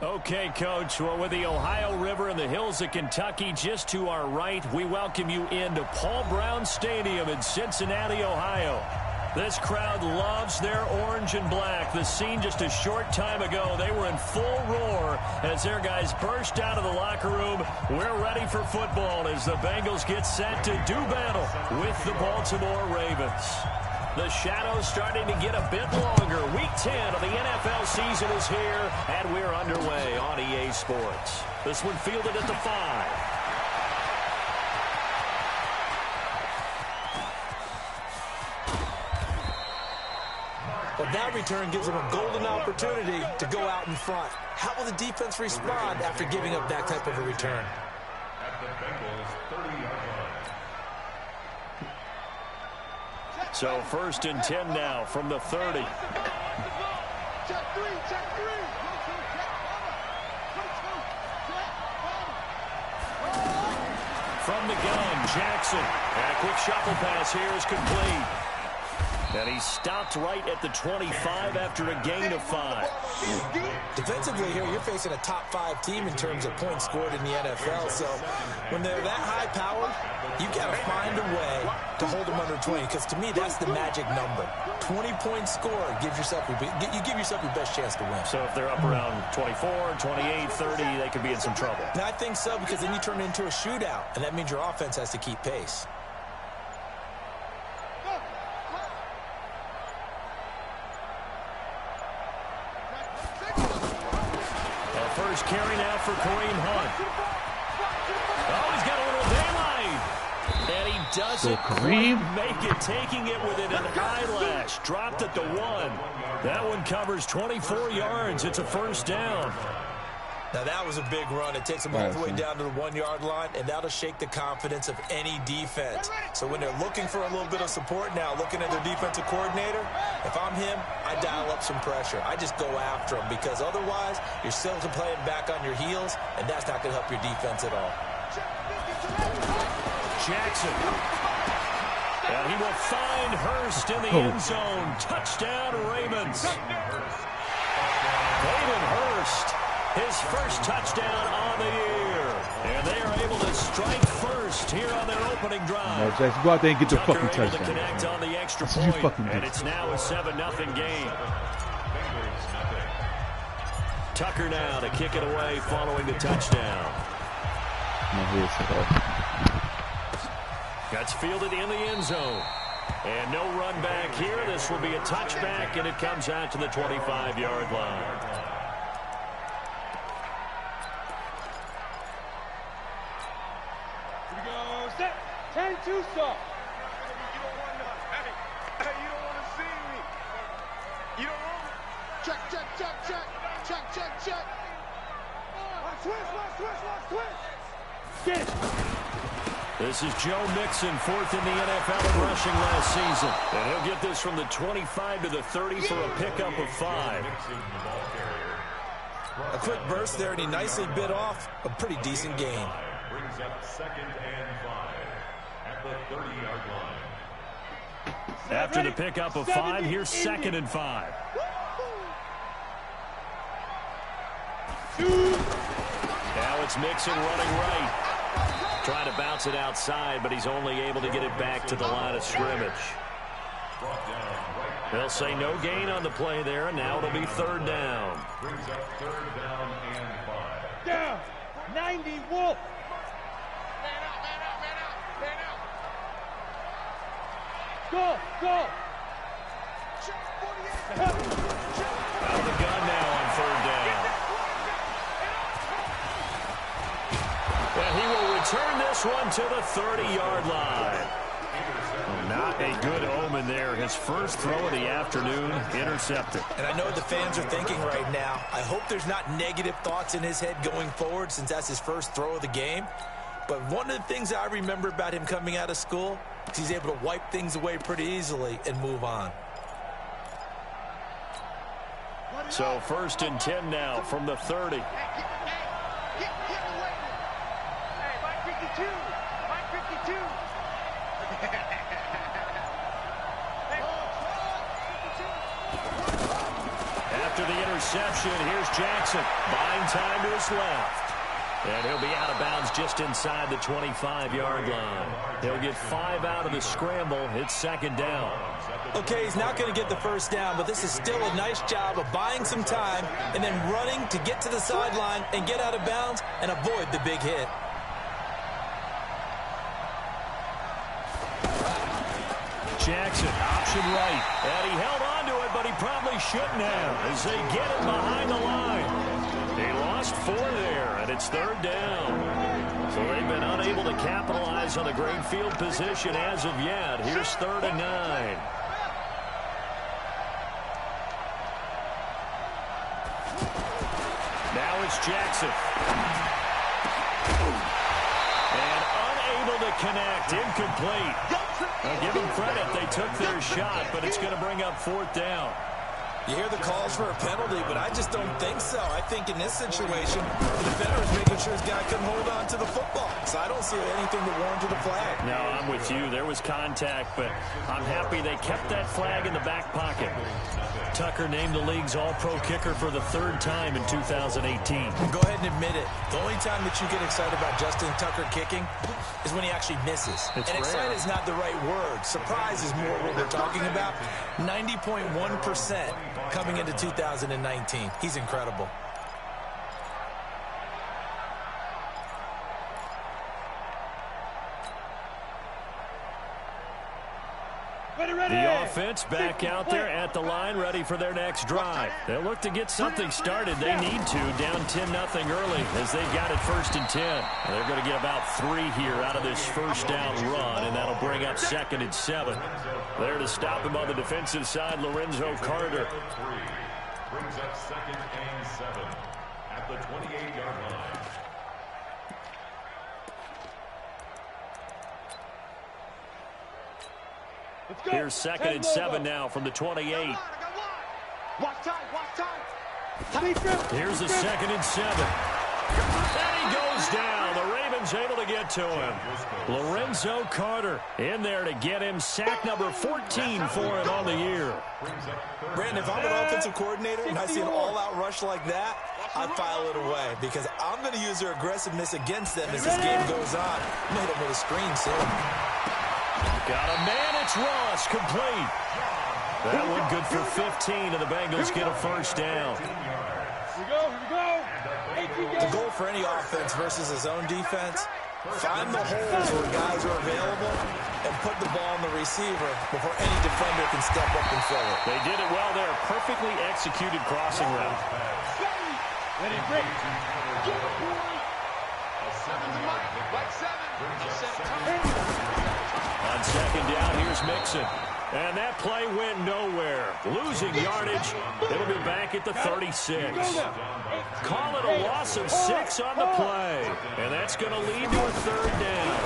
Okay, Coach, well, with the Ohio River and the hills of Kentucky just to our right, we welcome you into Paul Brown Stadium in Cincinnati, Ohio. This crowd loves their orange and black. The scene just a short time ago, they were in full roar as their guys burst out of the locker room. We're ready for football as the Bengals get set to do battle with the Baltimore Ravens. The shadow's starting to get a bit longer. Week 10 of the NFL season is here, and we're underway on EA Sports. This one fielded at the 5. But that return gives them a golden opportunity to go out in front. How will the defense respond after giving up that type of a return? At the Bengals 30-yard line. So 1st and 10 now from the 30. Check three. From the gun, Jackson. And a quick shuffle pass here is complete. And he stopped right at the 25 after a gain of 5. Defensively here, you're facing a top 5 team in terms of points scored in the NFL. So when they're that high powered, you've got to find a way to hold them under 20. Because to me, that's the magic number. 20-point score gives yourself you give yourself your best chance to win. So if they're up around 24, 28, 30, they could be in some trouble. And I think so, because then you turn it into a shootout, and that means your offense has to keep pace. First carry now for Kareem Hunt. Oh, he's got a little daylight. And he doesn't quite make it, taking it within an eyelash. Dropped at the 1. That one covers 24 yards. It's a first down. Now, that was a big run. It takes them all the way down to the 1-yard line, and that'll shake the confidence of any defense. So when they're looking for a little bit of support now, looking at their defensive coordinator, if I'm him, I dial up some pressure. I just go after him, because otherwise you're still playing back on your heels, and that's not going to help your defense at all. Jackson. And he will find Hurst in the end zone. Touchdown, Ravens. Hayden Hurst. His first touchdown on the year. And they are able to strike first here on their opening drive. No, Jackson, go out there and get the Tucker fucking touchdown. To connect on the extra That's what point, you and it's now a 7-0 game. Tucker now to kick it away following the touchdown. That's fielded in the end zone. And no run back here. This will be a touchback, and it comes out to the 25-yard line. Turn too soft. You don't want to. Hey, you don't want to see me. You don't want to. Check. Switch. Get it. This is Joe Mixon, 4th in the NFL in rushing last season. And he'll get this from the 25 to the 30 for a pickup of 5. A quick burst there, and he nicely bit off a pretty decent gain. Brings up 2nd and 5 at the 30-yard line. After the pickup of 5, here's 2nd and 5. Now it's Mixon running right. Trying to bounce it outside, but he's only able to get it back to the line of scrimmage. They'll say no gain on the play there, and now it'll be 3rd down. Brings up 3rd down and 5. Down. 90 Wolf. Go. Out of the gun now on 3rd down. And he will return this one to the 30-yard line. Not a good omen there. His first throw of the afternoon intercepted. And I know what the fans are thinking right now. I hope there's not negative thoughts in his head going forward, since that's his first throw of the game. But one of the things I remember about him coming out of school is he's able to wipe things away pretty easily and move on. So 1st and 10 now from the 30. Hey, Mike 52. the interception. Here's Jackson. Buying time to his left. And he'll be out of bounds just inside the 25-yard line. He'll get 5 out of the scramble. It's second down. Okay, he's not going to get the first down, but this is still a nice job of buying some time and then running to get to the sideline and get out of bounds and avoid the big hit. Jackson, option right. And he held on to it, but he probably shouldn't have as they get him behind the line. He lost 4 there, and it's third down. So they've been unable to capitalize on a great field position as of yet. Here's 3rd and 9. Now it's Jackson. And unable to connect. Incomplete. I'll give them credit. They took their shot, but it's going to bring up 4th down. You hear the calls for a penalty, but I just don't think so. I think in this situation, the defender is making sure his guy couldn't hold on to the football. So I don't see anything that warranted a flag. No, I'm with you. There was contact, but I'm happy they kept that flag in the back pocket. Tucker named the league's all-pro kicker for the 3rd time in 2018. Go ahead and admit it. The only time that you get excited about Justin Tucker kicking is when he actually misses. It's and rare. excited is not the right word. Surprise is more what we're talking about. 90.1% coming into 2019. He's incredible. The offense back out there at the line, ready for their next drive. They'll look to get something started. They need to, down 10-0 early as they've got it 1st and 10. They're going to get about 3 here out of this first down run, and that'll bring up 2nd and 7. There to stop him on the defensive side, Lorenzo Carter. Brings up 2nd and 7 at the 28-yard line. Here's 2nd and 7 now from the 28. Watch time. Here's the 2nd and 7. And he goes down. The Ravens able to get to him. Lorenzo Carter in there to get him. Sack number 14 for him on the year. Brandon, if I'm an offensive coordinator and I see an all-out rush like that, I file it away because I'm going to use their aggressiveness against them as this game goes on. I'm going to hit them with a screen soon. Got a man, it's Ross, complete. That one good for 15, and the Bengals get a first down. Here we go. The goal for any offense versus his own defense, find the holes where guys are available and put the ball on the receiver before any defender can step up and fill it. They did it well there. Perfectly executed crossing route. Let it break. On 2nd down, here's Mixon. And that play went nowhere. Losing yardage. It'll be back at the 36. Call it a loss of 6 on the play. And that's going to lead to a 3rd down.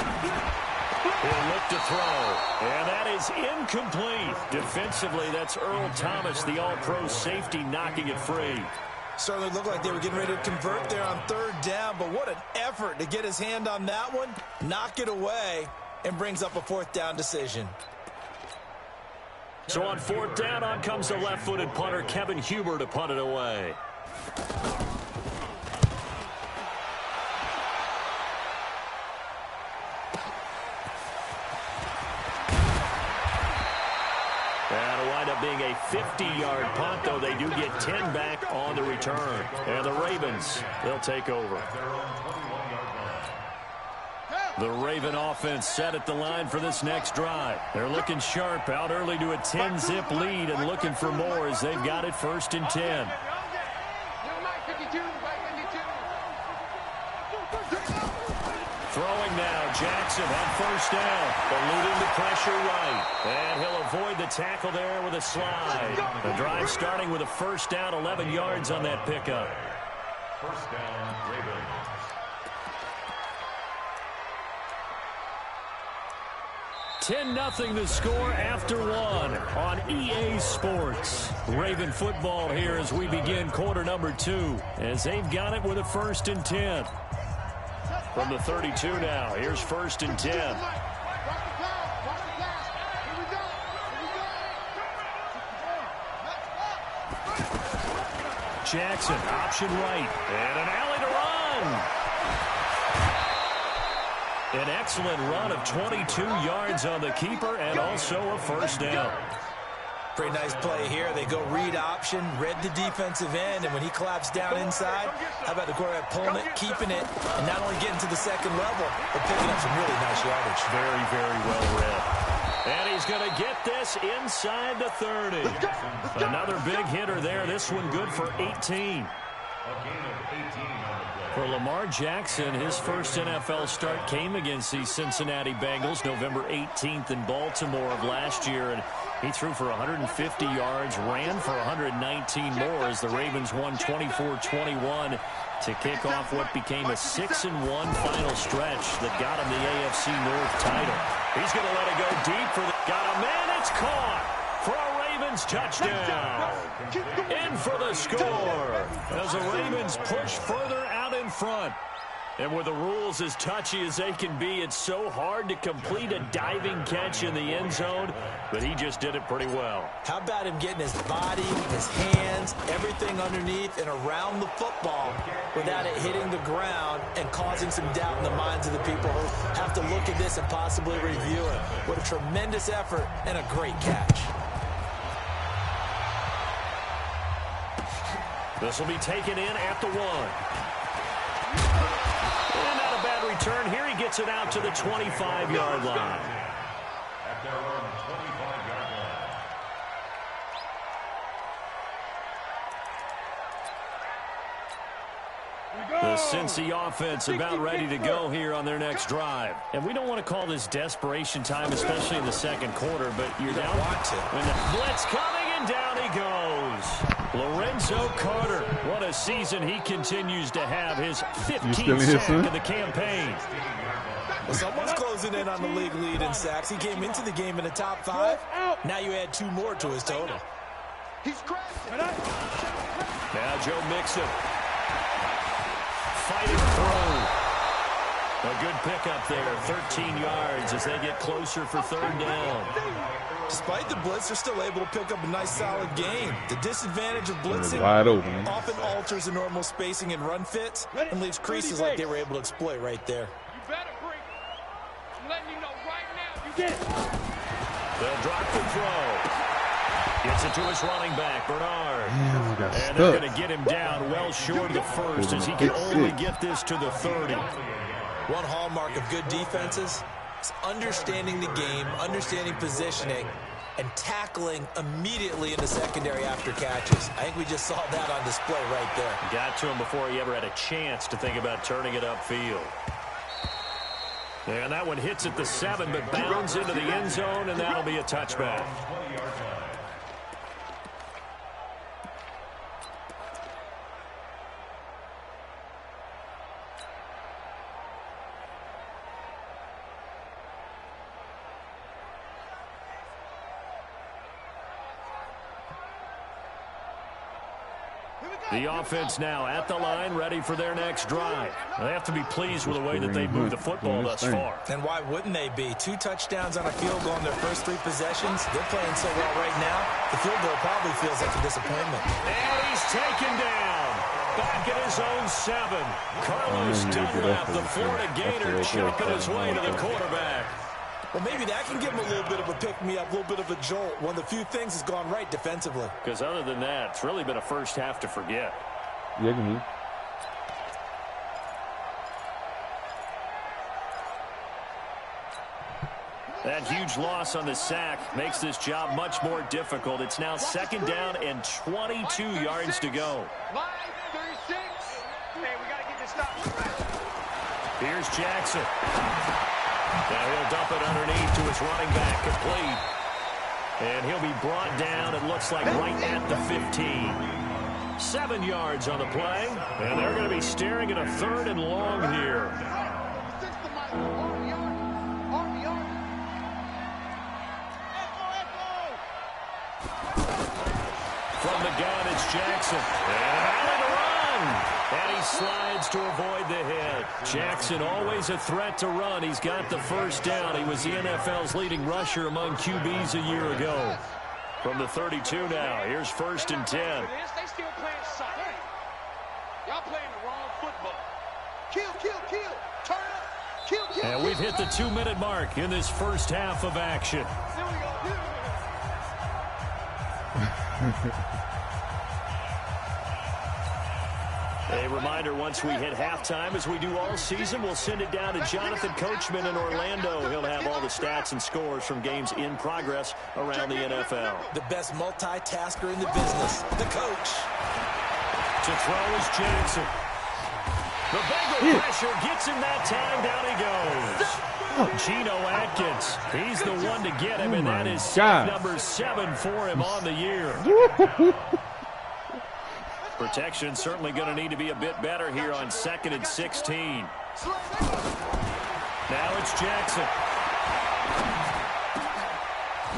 He'll look to throw. And that is incomplete. Defensively, that's Earl Thomas, the all-pro safety, knocking it free. Certainly looked like they were getting ready to convert there on 3rd down, but what an effort to get his hand on that one, knock it away, and brings up a 4th down decision. So on 4th down, on comes the left-footed punter, Kevin Huber, to punt it away. That'll wind up being a 50-yard punt, though they do get 10 back on the return. And the Ravens, they'll take over. The Raven offense set at the line for this next drive. They're looking sharp, out early to a 10-zip lead and looking for more as they've got it 1st and 10. Throwing now, Jackson on 1st down, eluding the pressure right. And he'll avoid the tackle there with a slide. The drive starting with a 1st down, 11 yards on that pickup. 1st down, Ravens. 10-0 the score after 1 on EA Sports. Raven football here as we begin quarter number 2, as they've got it with a 1st and 10. From the 32 now, here's 1st and 10. Jackson, option right, and an alley to run. An excellent run of 22 yards on the keeper and also a first down. Pretty nice play here. They go read option, read the defensive end, and when he collapsed down inside, how about the quarterback pulling it, keeping it, and not only getting to the second level, but picking up some really nice yardage. Very, very well read. And he's going to get this inside the 30. Another big hitter there. This one good for 18. For Lamar Jackson, his first NFL start came against the Cincinnati Bengals November 18th in Baltimore of last year, and he threw for 150 yards, ran for 119 more as the Ravens won 24-21 to kick off what became a 6-1 final stretch that got him the AFC North title. He's going to let it go deep for the... Got a man, it's caught for a Ravens touchdown. In for the score as the Ravens push further out in front. And with the rules as touchy as they can be, it's so hard to complete a diving catch in the end zone, but he just did it pretty well. How about him getting his body, his hands, everything underneath and around the football without it hitting the ground and causing some doubt in the minds of the people who have to look at this and possibly review it. What a tremendous effort and a great catch. This will be taken in at the 1. And not a bad return. Here he gets it out to the 25-yard line. At their own 25-yard line. The Cincy offense about ready to go here on their next drive. And we don't want to call this desperation time, especially in the second quarter, but you're down. When the blitz coming, and down he goes. Lorenzo Carter, what a season he continues to have, his 15th sack of the campaign. Well, someone's closing in on the league lead in sacks. He came into the game in the top 5. Now you add 2 more to his total. Now Joe Mixon. Fighting through. A good pickup there, 13 yards as they get closer for 3rd down. Despite the blitz, they're still able to pick up a nice solid gain. The disadvantage of blitzing often alters the normal spacing and run fits and leaves creases like they were able to exploit right there. You better break. I'm letting you know right now. You get it. They'll drop the throw. Gets it to his running back, Bernard. And they're going to get him down well short of the first as he can only get this to the 30. One hallmark of good defenses is understanding the game, understanding positioning, and tackling immediately in the secondary after catches. I think we just saw that on display right there. Got to him before he ever had a chance to think about turning it upfield. And that one hits at the 7, but bounds into the end zone, and that'll be a touchback. The offense now at the line, ready for their next drive. They have to be pleased with the way that they moved the football thus far. And why wouldn't they be? 2 touchdowns on a field goal in their first 3 possessions. They're playing so well right now, the field goal probably feels like a disappointment. And he's taken down. Back at his own 7. Carlos Dunlap, the Florida Gator, chopping his way to the quarterback. Well, maybe that can give him a little bit of a pick-me-up, a little bit of a jolt. One of the few things has gone right defensively. Because other than that, it's really been a first half to forget. That huge loss on the sack makes this job much more difficult. It's now 2nd down and 22 yards to go. Line 36. Hey, we got to get this stop. Here's Jackson. Now he'll dump it underneath to his running back, complete. And he'll be brought down, it looks like, right at the 15. 7 yards on the play, and they're going to be staring at a 3rd and long here. From the gun, it's Jackson. And to run. And he slides to avoid the hit. Jackson always a threat to run. He's got the first down. He was the NFL's leading rusher among QBs a year ago. From the 32 now, here's 1st and 10. They still playing solid. Y'all playing the wrong football. Kill, kill, kill. Turn up. Kill, kill. And we've hit the 2-minute mark in this first half of action. Here we go. A reminder, once we hit halftime, as we do all season, we'll send it down to Jonathan Coachman in Orlando. He'll have all the stats and scores from games in progress around the NFL. The best multitasker in the business, the coach. To throw is Jackson. The Bengal pressure gets him that time. Down he goes. Geno Atkins. He's the one to get him, and that is number 7 for him on the year. Protection certainly going to need to be a bit better here on 2nd and 16. Now it's Jackson.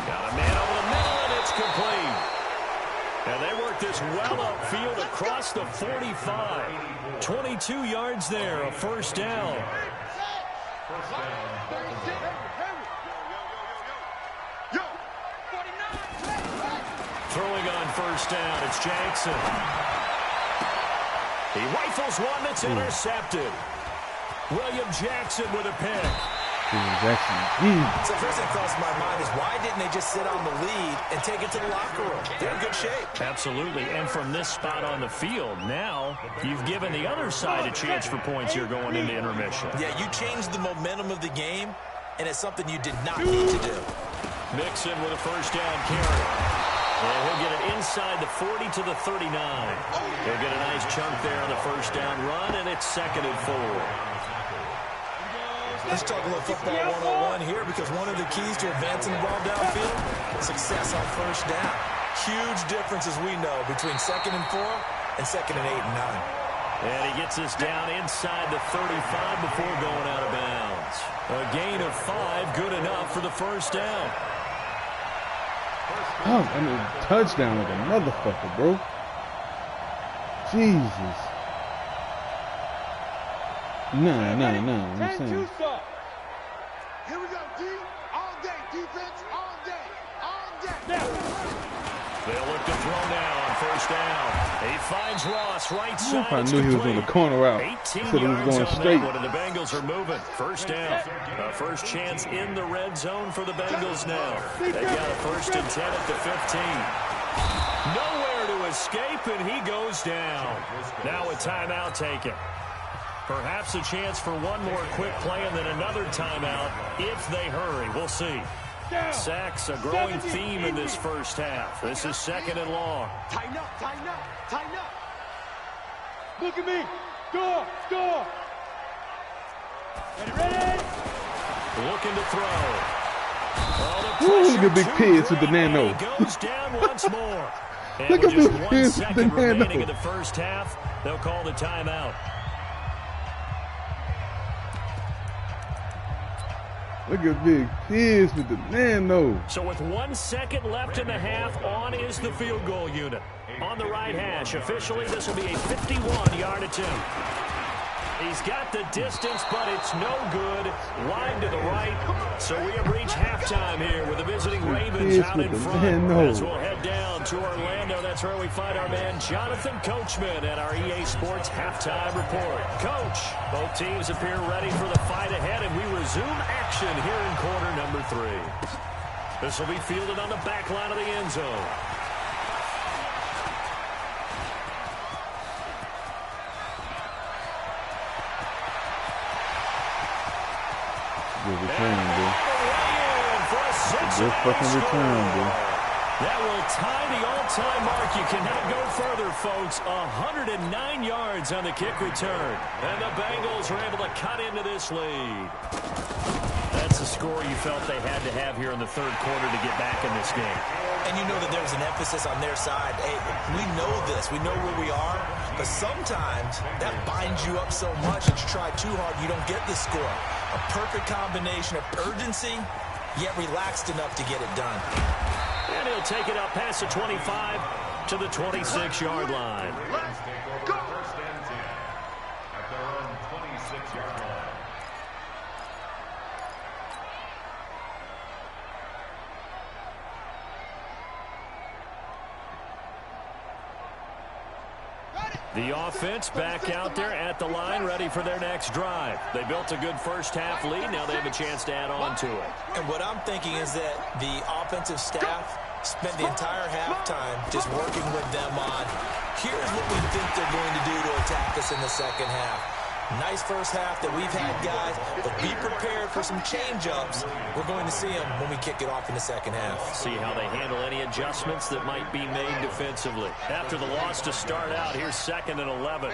Got a man over the middle, and it's complete. And they work this well upfield across the 45. 22 yards there, a first down. Throwing on first down, it's Jackson. He rifles one that's intercepted. William Jackson with a pick. So first thing crossed my mind is why didn't they just sit on the lead and take it to the locker room? They're in good shape. Absolutely, and from this spot on the field, now you've given the other side a chance for points here going into intermission. Yeah, you changed the momentum of the game, and it's something you did not need to do. Mixon with a first down carry. And he'll get it inside the 40 to the 39. He'll get a nice chunk there on the first down run, and it's 2nd and 4. Let's talk a little football 101 here, because one of the keys to advancing the ball downfield, success on first down. Huge difference, as we know, between 2nd and 4 and 2nd and 8 and 9. And he gets us down inside the 35 before going out of bounds. A gain of 5, good enough for the first down. Oh, I mean, touchdown like a motherfucker, bro. Jesus. Nah. I'm saying. Here we go, D. All day. Defense, all day. All day. They'll look to throw now on first down. He finds Ross right side. I knew he was on the corner route. 18 Said he was going straight. And the Bengals are moving. First down. A first chance in the red zone for the Bengals now. They got a 1st and 10 at the 15. Nowhere to escape, and he goes down. Now a timeout taken. Perhaps a chance for one more quick play and then another timeout if they hurry. We'll see. Sacks, a growing theme in this first half. This is 2nd and long. Tighten up, tighten up, tighten up. Look at me. Score, score. Ready? Looking to throw. Ooh, look at Big Piz with the nano. Goes down once more. And Look with at just Big 1 Piz with the second remaining nano. in the first half, they'll call the timeout. Look at Big Piz with the nano. So with 1 second left in the half, on is the field goal unit. On the right hash, officially this will be a 51-yard attempt. He's got the distance, but it's no good. Wide to the right. So we have reached halftime here with the visiting Ravens out in front. As we'll head down to Orlando, that's where we find our man Jonathan Coachman at our EA Sports Halftime Report. Coach, both teams appear ready for the fight ahead, and we resume action here in quarter number 3. This will be fielded on the back line of the end zone. Good return, bro. Good fucking return, bro. That will tie the all-time mark. You cannot go further, folks. 109 yards on the kick return. And the Bengals are able to cut into this lead. That's the score you felt they had to have here in the third quarter to get back in this game. And you know that there was an emphasis on their side. Hey, we know this. We know where we are. But sometimes that binds you up so much that you try too hard, you don't get the score. A perfect combination of urgency, yet relaxed enough to get it done. And he'll take it up past the 25 to the 26-yard line. Let's take over 1st and 10 at their own 26-yard line. The offense back out there at the line, ready for their next drive. They built a good first-half lead. Now they have a chance to add on to it. And what I'm thinking is that the offensive staff spent the entire halftime just working with them on, here's what we think they're going to do to attack us in the second half. Nice first half that we've had, guys, but be prepared for some change-ups. We're going to see them when we kick it off in the second half. See how they handle any adjustments that might be made defensively. After the loss to start out, here's 2nd and 11.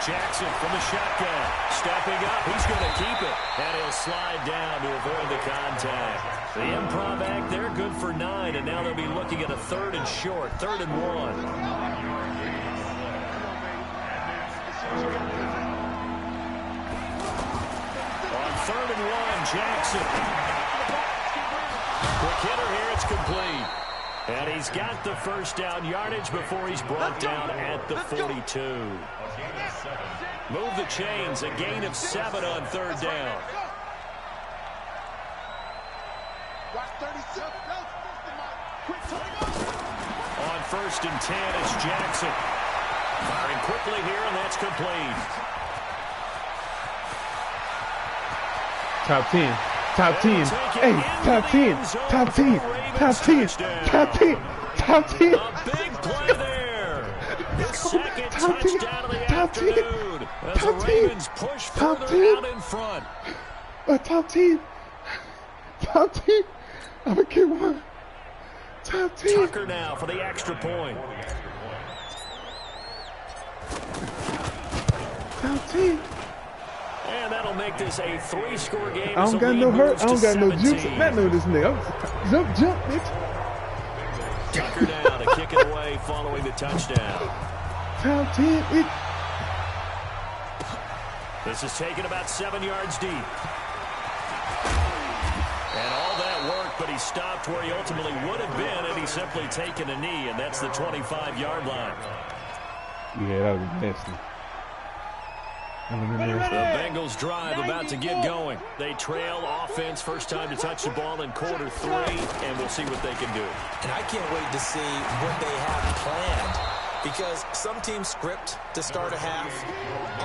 Jackson from the shotgun. Stepping up, he's going to keep it. And he'll slide down to avoid the contact. The improv act there, good for 9, and now they'll be looking at a 3rd and short, 3rd and 1. On 3rd and 1, Jackson. Quick hitter here, it's complete. And he's got the first down yardage before he's brought down at the 42. Move the chains, a gain of 7 on 3rd down. On 1st and 10, it's Jackson. Firing quickly here, and that's complete. Top 10. Top 10. Hey, top 10. Top 10. Top 10. Top 10. Top 10. A big play there. His second touchdown of the afternoon. As the Ravens push further out in front. Top 10. Top 10. I'm going to get one. Top 10. Tucker now for the extra point. Top 10. And that'll make this a 3-score game. I don't got no hurt. I don't got no juice. Man, no, this nigga. Jump, bitch. Tucker now to kick it away following the touchdown. Top 10. This is taken about 7 yards deep. And all that work, but he stopped where he ultimately would have been had he simply taken a knee, and that's the 25-yard line. Yeah, that was nasty. The Bengals drive about to get going. They trail offense, first time to touch the ball in quarter 3, and we'll see what they can do. And I can't wait to see what they have planned, because some teams script to start a half.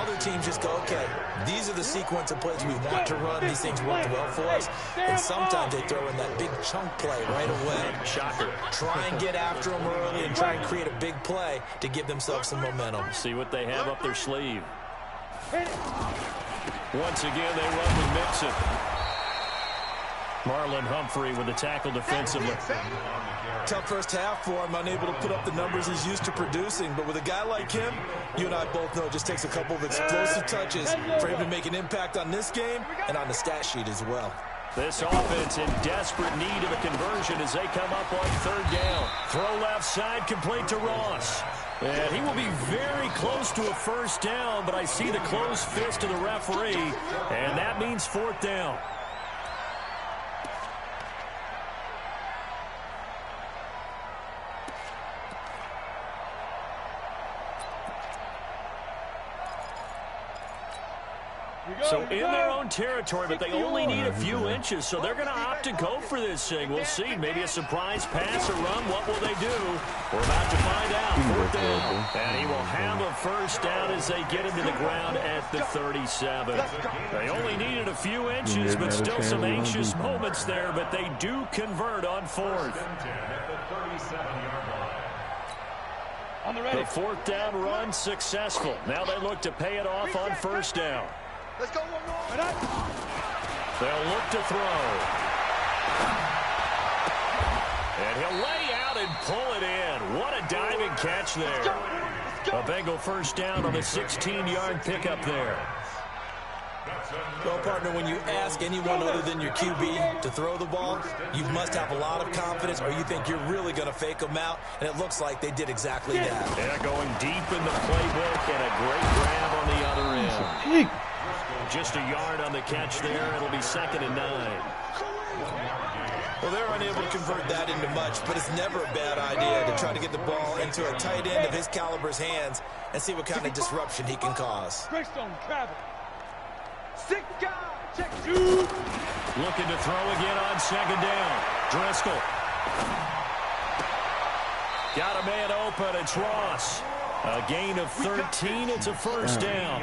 Other teams just go, okay, these are the sequence of plays we want to run. These things worked well for us. And sometimes they throw in that big chunk play right away. Shocker. Try and get after them early and try and create a big play to give themselves some momentum. See what they have up their sleeve. Once again, they run with Mixon. Marlon Humphrey with the tackle defensively. Tough first half for him, unable to put up the numbers he's used to producing. But with a guy like him, you and I both know it just takes a couple of explosive touches for him to make an impact on this game and on the stat sheet as well. This offense in desperate need of a conversion as they come up on 3rd down. Throw left side, complete to Ross. And he will be very close to a first down, but I see the closed fist of the referee, and that means 4th down. So in their own territory, but they only need a few inches, so they're going to opt to go for this thing. We'll see. Maybe a surprise pass or run. What will they do? We're about to find out. 4th down. And he will have a first down as they get him to the ground at the 37. They only needed a few inches, but still some anxious moments there, but they do convert on 4th. The 4th down run successful. Now they look to pay it off on 1st down. Let's go one more. They'll look to throw. And he'll lay out and pull it in. What a diving catch there. A Bengal first down on the 16-yard pickup there. Well, partner, when you ask anyone other than your QB to throw the ball, you must have a lot of confidence, or you think you're really going to fake them out, and it looks like they did exactly that. They're going deep in the playbook, and a great grab on the other end. Just a yard on the catch there. It'll be 2nd and 9. Well, they're unable to convert that into much, but it's never a bad idea to try to get the ball into a tight end of his caliber's hands and see what kind of disruption he can cause. Looking to throw again on 2nd down. Driscoll. Got a man open. It's Ross. A gain of 13. It's a first down.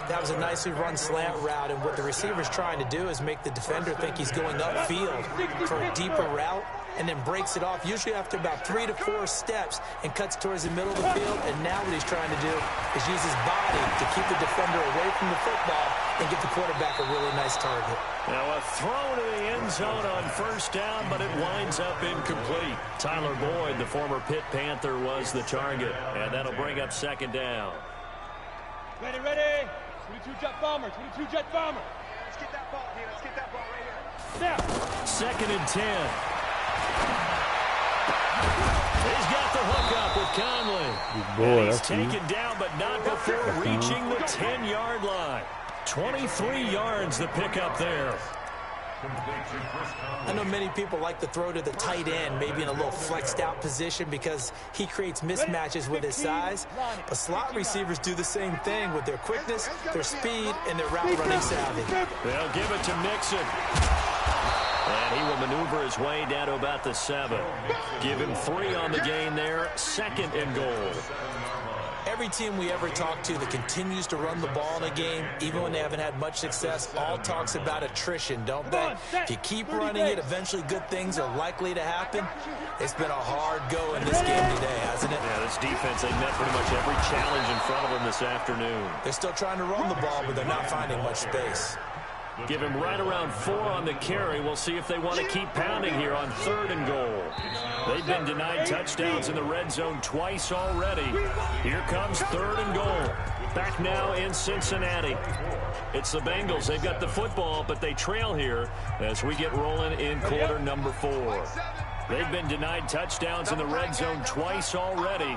That was a nicely run slant route, and what the receiver's trying to do is make the defender think he's going upfield for a deeper route, and then breaks it off, usually after about 3 to 4 steps, and cuts towards the middle of the field. And now what he's trying to do is use his body to keep the defender away from the football and give the quarterback a really nice target. Now a throw to the end zone on first down, but it winds up incomplete. Tyler Boyd, the former Pitt Panther, was the target, and that'll bring up second down. Ready, ready. 22 jet bomber, 22 jet bomber. Let's get that ball here. Let's get that ball right here. Now. Second and 10. He's got the hook up with Conley. Boy, he's taken down, but not before reaching the 10-yard line. 23 yards the pickup there. I know many people like to throw to the tight end, maybe in a little flexed out position because he creates mismatches with his size. But slot receivers do the same thing with their quickness, their speed, and their route running savvy. They'll give it to Mixon. And he will maneuver his way down to about the 7. Give him 3 on the gain there. Second and goal. Every team we ever talk to that continues to run the ball in a game, even when they haven't had much success, all talks about attrition, don't they? If you keep running it, eventually good things are likely to happen. It's been a hard go in this game today, hasn't it? Yeah, this defense, they met pretty much every challenge in front of them this afternoon. They're still trying to run the ball, but they're not finding much space. Give him right around 4 on the carry. We'll see if they want to keep pounding here on 3rd and goal. They've been denied touchdowns in the red zone twice already. Here comes 3rd and goal. Back now in Cincinnati. It's the Bengals. They've got the football, but they trail here as we get rolling in quarter number 4. They've been denied touchdowns in the red zone twice already.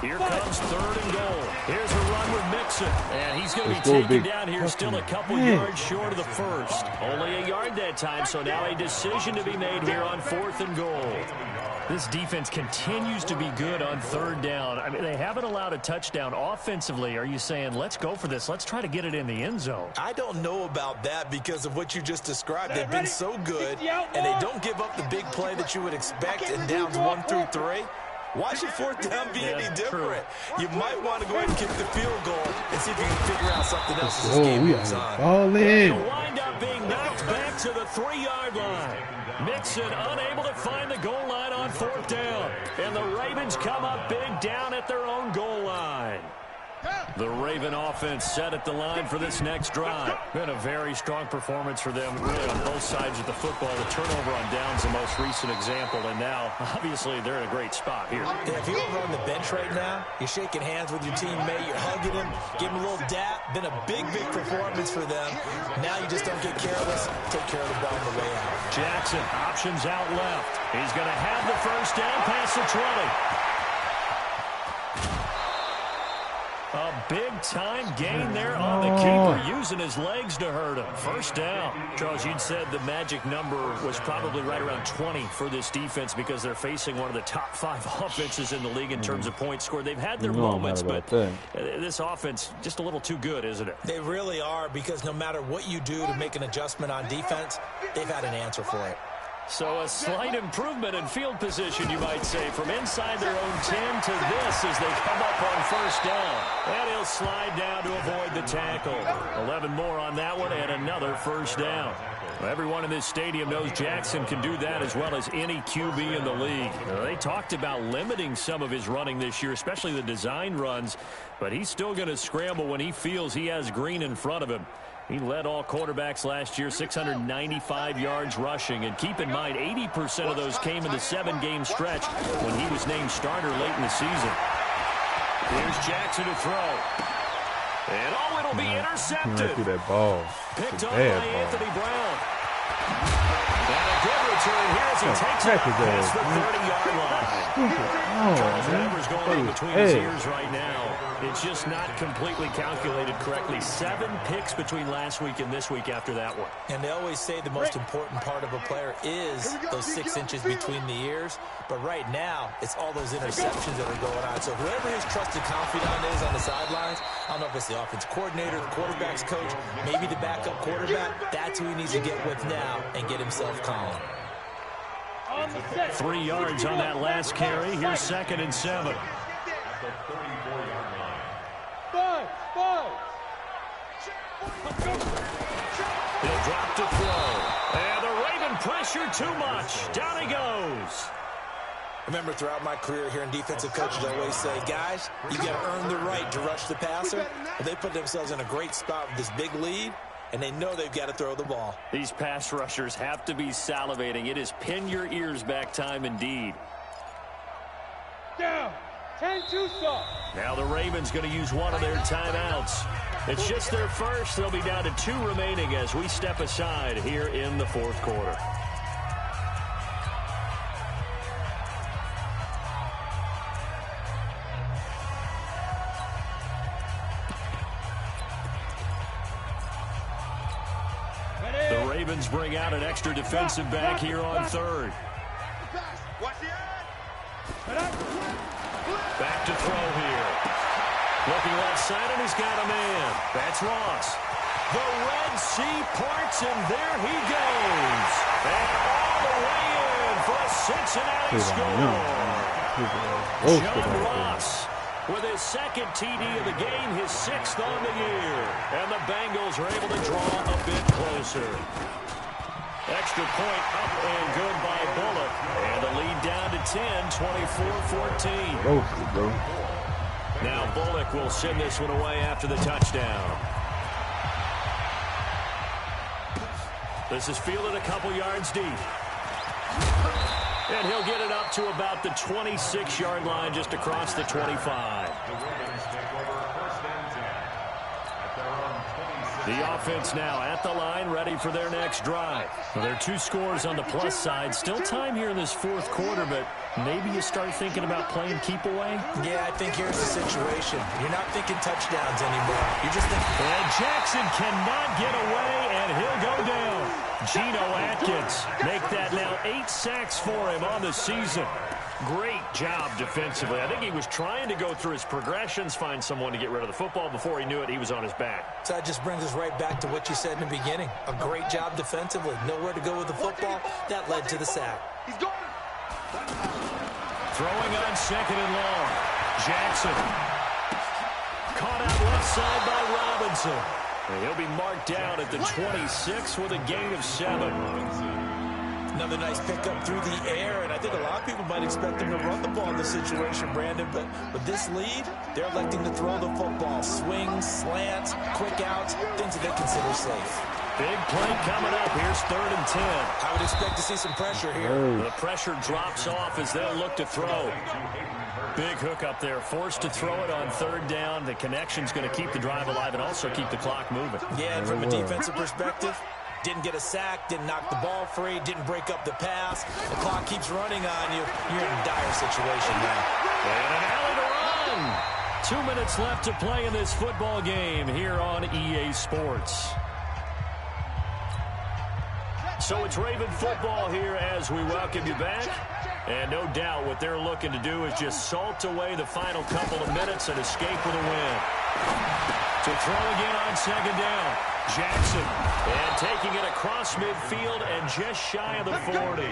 Here comes 3rd and goal. Here's a run with Mixon. And he's going to be taken down here, still a couple yards short of the first. Only a yard that time, so now a decision to be made here on 4th and goal. This defense continues to be good on 3rd down. I mean, they haven't allowed a touchdown offensively. Are you saying, let's go for this? Let's try to get it in the end zone. I don't know about that because of what you just described. They've been so good, and they don't give up the big play that you would expect in downs 1 through 3. Watch your 4th down be any different. You might want to go ahead and kick the field goal and see if you can figure out something else as this game moves on. They'll wind up being knocked back to the 3-yard line. Mixon unable to find the goal line on 4th down. And the Ravens come up big down at their own goal line. The Raven offense set at the line for this next drive. Been a very strong performance for them, really, on both sides of the football. The turnover on downs, the most recent example, and now, obviously, they're in a great spot here. Yeah, if you're over on the bench right now, you're shaking hands with your teammate, you're hugging him, giving him a little dap. Been a big, big performance for them. Now you just don't get careless. Take care of the ball on the way out. Jackson, options out left. He's going to have the first down past the 20. A big-time gain there on the keeper, using his legs to hurt him. First down. Charles, you'd said the magic number was probably right around 20 for this defense because they're facing one of the top 5 offenses in the league in terms of points scored. They've had their moments, but this offense just a little too good, isn't it? They really are, because no matter what you do to make an adjustment on defense, they've had an answer for it. So a slight improvement in field position, you might say, from inside their own 10 to this as they come up on first down. And he'll slide down to avoid the tackle. 11 more on that one and another first down. Well, everyone in this stadium knows Jackson can do that as well as any QB in the league. They talked about limiting some of his running this year, especially the design runs, but he's still going to scramble when he feels he has green in front of him. He led all quarterbacks last year, 695 yards rushing. And keep in mind, 80% of those came in the 7-game stretch when he was named starter late in the season. Here's Jackson to throw. And it'll be intercepted. That ball. Picked up by Anthony Brown. And a good return here as he takes it past the 30-yard line. Charles, whatever's going on between his ears right now, it's just not completely calculated correctly. 7 picks between last week and this week after that one. And they always say the most important part of a player is those 6 inches between the ears. But right now, it's all those interceptions that are going on. So whoever his trusted confidant is on the sidelines, I don't know if it's the offense coordinator, the quarterback's coach, maybe the backup quarterback, that's who he needs to get with now and get himself calm. 3 yards on that last carry. Here's 2nd and 7. At the 34-yard line. He'll drop to throw. And the Raven pressure too much. Down he goes. Remember, throughout my career here in defensive coaches, I always say, guys, you got to earn the right to rush the passer. But they put themselves in a great spot with this big lead, and they know they've got to throw the ball. These pass rushers have to be salivating. It is pin your ears back time indeed. Down. 10-2 stop. Now the Ravens going to use one of their timeouts. It's just their first. They'll be down to 2 remaining as we step aside here in the 4th quarter. The Ravens bring out an extra defensive back here on 3rd. Back to throw here. Looking left side, and he's got a man. That's Ross. The Red Sea parts, and there he goes. And all the way in for a Cincinnati score. John Ross with his 2nd TD of the game, his 6th on the year. And the Bengals are able to draw a bit closer. Extra point up and good by Bullock. And the lead down to 10, 24-14. Now Bullock will send this one away after the touchdown. This is fielded a couple yards deep. And he'll get it up to about the 26-yard line, just across the 25. The offense now at the line, ready for their next drive. Well, there are 2 scores on the plus side. Still time here in this 4th quarter, but maybe you start thinking about playing keep away? Yeah, I think here's the situation. You're not thinking touchdowns anymore. You're just thinking... And Jackson cannot get away, and he'll go down. Geno Atkins make that now 8 sacks for him on the season. Great job defensively. I think he was trying to go through his progressions, find someone to get rid of the football. Before he knew it, he was on his back. So that just brings us right back to what you said in the beginning. A great job defensively. Nowhere to go with the football. That led to the sack. He's going. Throwing on 2nd and long. Jackson. Caught out left side by Robinson. And he'll be marked down at the 26 with a gain of 7. Another nice pickup through the air, and I think a lot of people might expect them to run the ball in this situation, Brandon, but with this lead, they're electing to throw the football. Swings, slants, quick outs, things that they consider safe. Big play coming up. Here's 3rd and 10. I would expect to see some pressure here. The pressure drops off as they'll look to throw. Big hook up there, forced to throw it on 3rd down. The connection's going to keep the drive alive and also keep the clock moving. Yeah, and from a defensive perspective, didn't get a sack, didn't knock the ball free, didn't break up the pass. The clock keeps running on you. You're in a dire situation now. And an alley to run. 2 minutes left to play in this football game here on EA Sports. So it's Raven football here as we welcome you back. And no doubt what they're looking to do is just salt away the final couple of minutes and escape with a win. To throw again on 2nd down. Jackson, and taking it across midfield and just shy of the 40.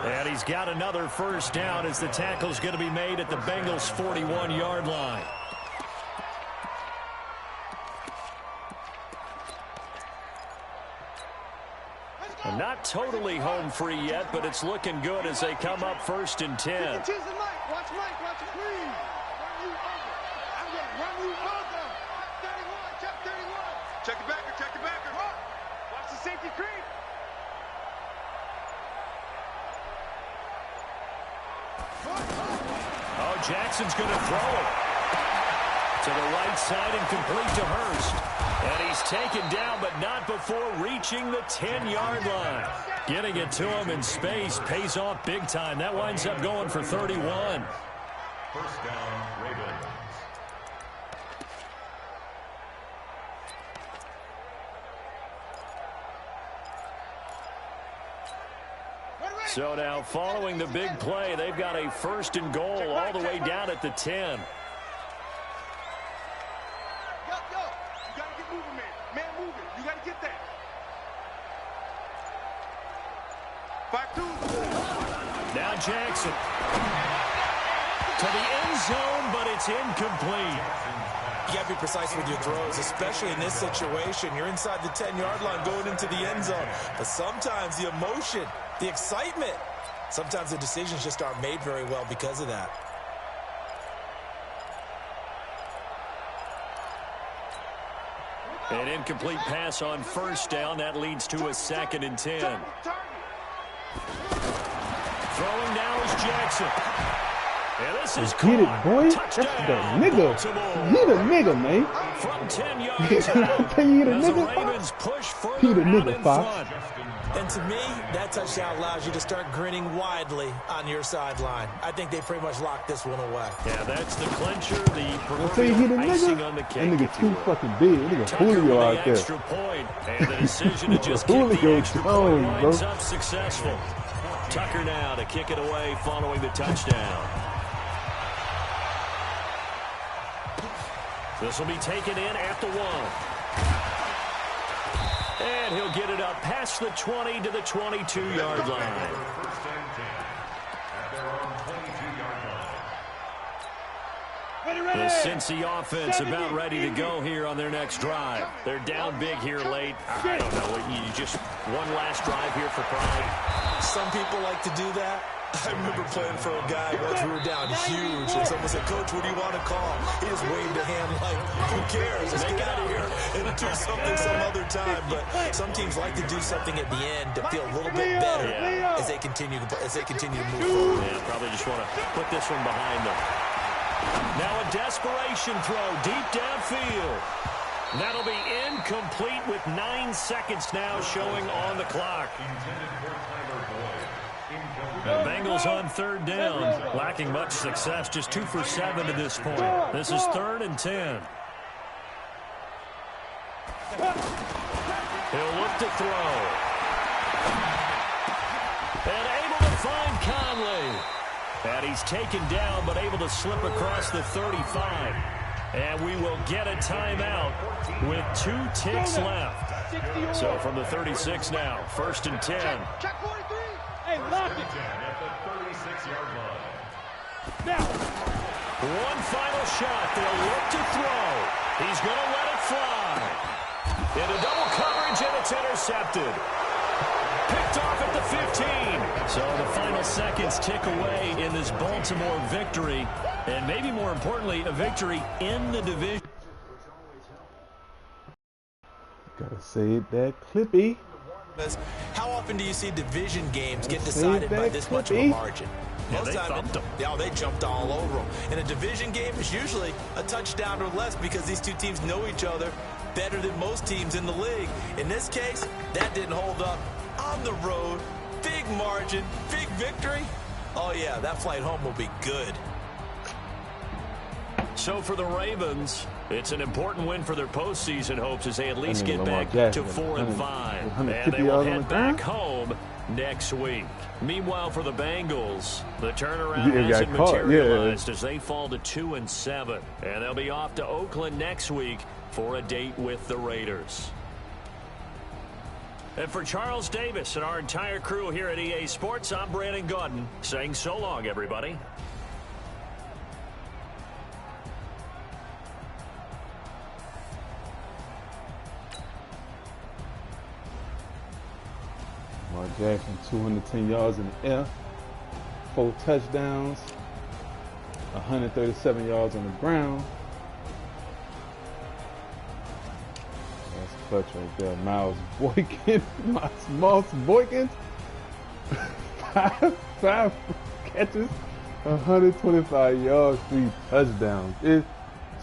And he's got another 1st down as the tackle's going to be made at the Bengals' 41-yard line. And not totally home free yet, but it's looking good as they come up 1st and 10. Watch Mike, watch it, please. Run you over. Check 31. Check the backer. Watch the safety creep. Oh, Jackson's going to throw it to the right side and complete to Hurst. And he's taken down, but not before reaching the 10-yard line. Getting it to him in space pays off big time. That winds up going for 31. 1st down, Ravens. So now following the big play, they've got a 1st and goal all the way down at the 10. Yo, you gotta get moving, man. Man moving. You gotta get that. 5-2. Now Jackson. To the end zone, but it's incomplete. You got to be precise with your throws, especially in this situation. You're inside the 10-yard line going into the end zone. But sometimes the emotion, the excitement, sometimes the decisions just aren't made very well because of that. An incomplete pass on first down. That leads to a 2nd and 10. Throwing now is Jackson. And this is Get it, boy. Touchdown. That's the nigga. He the nigga, man. From 10 yards out. He the As nigga, the Ravens push He further the out nigga, in Fox. front. And to me, that touchdown allows you to start grinning widely on your sideline. I think they pretty much locked this one away. Yeah, that's the clincher, the I tell you, he the proverbial icing nigga. on the That cake. nigga if you too will. fucking big. Nigga Tucker Julio with out the there. extra point, and the decision to just kick the Julio extra Jones, point winds bro. up successful. Tucker now to kick it away following the touchdown. This will be taken in at the 1. And he'll get it up past the 20 to the 22-yard line. First and 10 at their own 22-yard line. The Cincy offense about ready to go here on their next drive. They're down big here late. I don't know. You just one last drive here for pride. Some people like to do that. I remember playing for a guy once we were down huge, and someone said, "Coach, what do you want to call?" He just waved a hand like, "Who cares? Let's get out of here and do something some other time." But some teams like to do something at the end to feel a little bit better as they continue to move forward. Yeah, probably just want to put this one behind them. Now a desperation throw deep downfield. That'll be incomplete with 9 seconds now showing on the clock. Intended for Tyler Boyd. The Bengals on 3rd down, lacking much success, just 2 for 7 to this point. This is 3rd and 10. He'll look to throw. And able to find Conley. And he's taken down, but able to slip across the 35. And we will get a timeout with 2 ticks left. So from the 36 now, 1st and 10. Check 43. Hey, lock it. 10 at the 36-yard line. Now. One final shot. They'll look to throw. He's going to let it fly. Into double coverage, and it's intercepted. Picked off at the 15. So the final seconds tick away in this Baltimore victory. And maybe more importantly, a victory in the division. Gotta save that clippy. How often do you see division games get decided by this much of a margin? Yeah, they thumped them. Yeah, they jumped all over them. In a division game, it's usually a touchdown or less because these two teams know each other better than most teams in the league. In this case, that didn't hold up. On the road, big margin, big victory. Oh, yeah, that flight home will be good. So for the Ravens, it's an important win for their postseason hopes as they at least get Lamar back Jackson, to 4-5. 150 And they will yards on head the back ground? home next week. Meanwhile, for the Bengals, the turnaround Yeah, hasn't got caught, materialized as they fall to 2-7. And they'll be off to Oakland next week for a date with the Raiders. And for Charles Davis and our entire crew here at EA Sports, I'm Brandon Gaudin saying so long, everybody. Lamar Jackson, 210 yards in the air, 4 touchdowns, 137 yards on the ground. That's clutch right there. Miles Boykin, Moss Boykin, five catches, 125 yards, 3 touchdowns.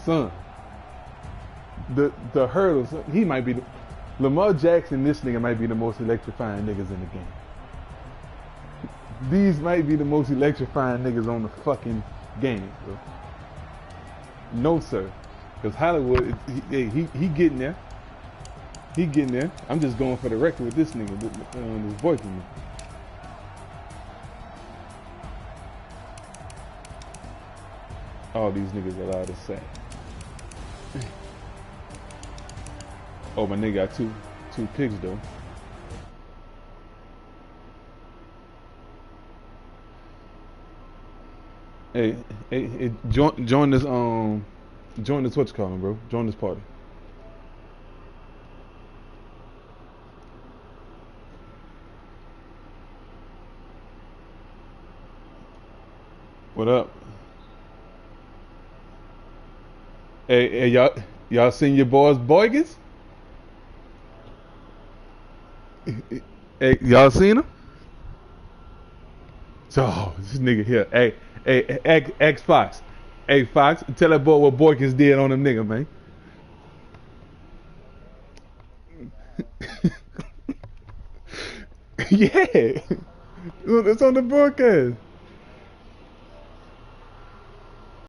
Son, the hurdles. He might be Lamar Jackson. This nigga might be the most electrifying niggas in the game. These might be the most electrifying niggas on the fucking game, bro. No sir, because Hollywood, he getting there. He getting there. I'm just going for the record with this nigga, this Boykin. All these niggas allowed to say. Oh, my nigga got two picks though. Hey, hey, join this join this what's calling, bro. Join this party. What up? Hey, y'all seen your boys Boygans? Hey, y'all seen him? So this nigga here. Hey, X Fox. Hey Fox, tell that boy what Boykins did on them nigga, man. Yeah. It's on the broadcast.